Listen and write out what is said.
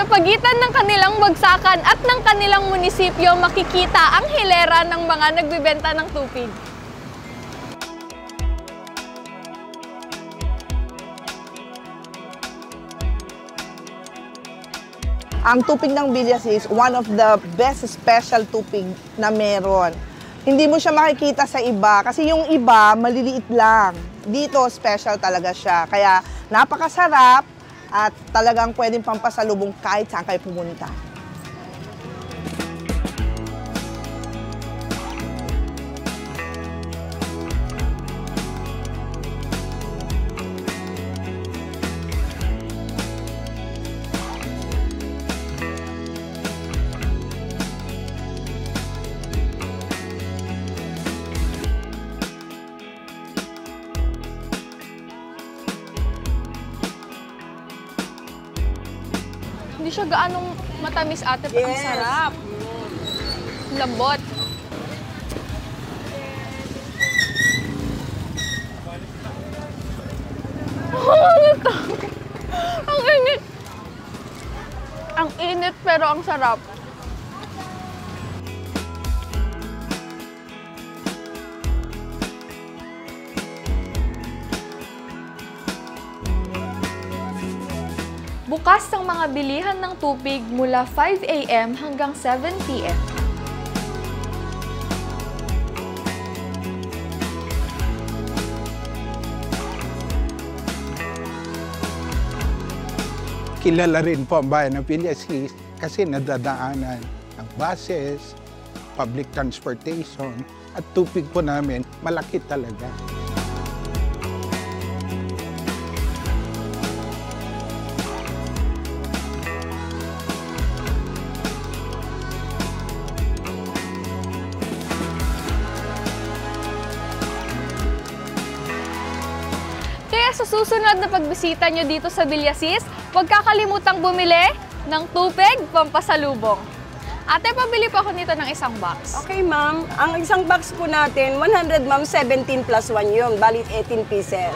Sa pagitan ng kanilang bagsakan at ng kanilang munisipyo, makikita ang hilera ng mga nagbibenta ng tupig. Ang tupig ng Villas is one of the best special tupig na meron. Hindi mo siya makikita sa iba kasi yung iba maliliit lang. Dito special talaga siya. Kaya napakasarap at talagang pwedeng pampasalubong kahit saan kayo pumunta. Hindi siya gaanong matamis ate, pero ang sarap. Lambot. Ang init. Ang init pero ang sarap. Bukas ang mga bilihan ng tubig mula 5 AM hanggang 7 PM. Kilala rin po ang bayan ng Villas kasi nadadaanan ng buses, public transportation, at tubig po namin malaki talaga. Kaya sa susunod na pagbisita nyo dito sa Villasis, huwag kakalimutang bumili ng tupig pampasalubong. Ate, pabili po ako nito ng isang box. Okay, ma'am. Ang isang box po natin, 100, ma'am, 17 plus 1 yun. Balit 18 pieces.